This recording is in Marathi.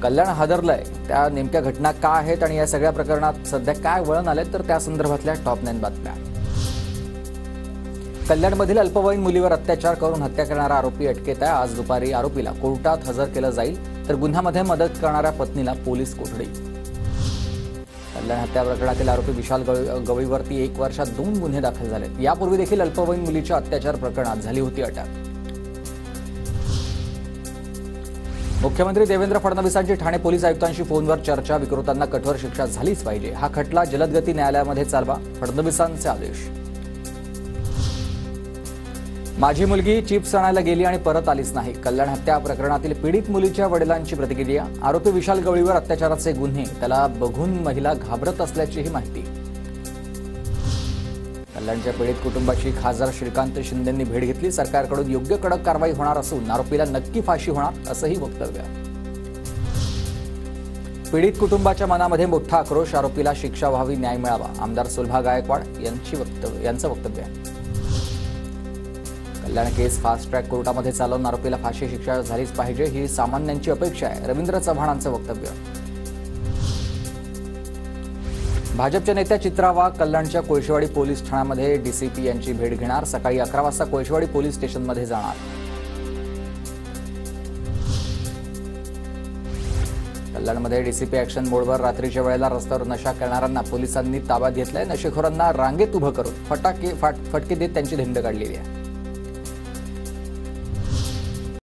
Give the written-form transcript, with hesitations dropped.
कल्याण हादरलंय त्या नेमक्या घटना काय आहेत आणि या सगळ्या प्रकरणात सध्या काय वळण आले तर त्या संदर्भातल्या टॉप 9 बातम्या। कल्याणमधील अल्पवयीन मुलीवर अत्याचार करून हत्या करणारा आरोपी अटकेत आहे। आज दुपारी आरोपीला कोर्टात हजर केलं जाईल तर गुन्ह्यामध्ये मदत करणाऱ्या पत्नीला पोलीस कोठडी। कल्याण हत्या प्रकरणातील आरोपी विशाल गवळीवरती 1 वर्षात 2 गुन्हे दाखल झालेत। यापूर्वी देखील अल्पवयीन मुलीच्या अत्याचार प्रकरणात झाली होती अटक। मुख्यमंत्री देवेंद्र फडणवीसांची ठाणे पोलीस आयुक्तांशी फोनवर चर्चा। विकृतांना कठोर शिक्षा झालीच पाहिजे। हा खटला जलदगती न्यायालयामध्ये चालवा, फडणवीसांचे आदेश। माझी मुलगी चिप्स आणायला गेली आणि परत आलीच नाही। कल्याण हत्या प्रकरणातील पीडित मुलीच्या वडिलांची प्रतिक्रिया। आरोपी विशाल गवळीवर अत्याचाराचे गुन्हे, त्याला बघून महिला घाबरत असल्याचीही माहिती। कल्याणच्या पीडित कुटुंबाची खासदार श्रीकांत शिंदेंनी भेट घेतली। सरकारकडून योग्य कडक कारवाई होणार असून आरोपीला नक्की फाशी होणार असंही वक्तव्य। पीडित कुटुंबाच्या मनामध्ये मोठा आक्रोश। आरोपीला शिक्षा व्हावी, न्याय मिळावा, आमदार सुलभा गायकवाड यांचं वक्तव्य। कल्याण केस फास्ट ट्रॅक कोर्टामध्ये चालवून आरोपीला फाशी शिक्षा झालीच पाहिजे ही सामान्यांची अपेक्षा आहे, रवींद्र चव्हाणांचं वक्तव्य। भाजपच्या नेत्या चित्रा वाघ कल्याणच्या कोळशेवाडी पोलीस ठाण्यामध्ये डीसीपी यांची भेट घेणार। सकाळी 11 वाजता कोळशेवाडी पोलीस स्टेशनमध्ये जाणार। कल्याणमध्ये डीसीपी ऍक्शन मोडवर रात्रीच्या वेळेला रस्त्यावर नशा करणाऱ्यांना पोलिसांनी ताब्यात घेतलंय। नशेखोरांना रांगेत उभं करून फटके देत त्यांची धिंड काढलेली आहे।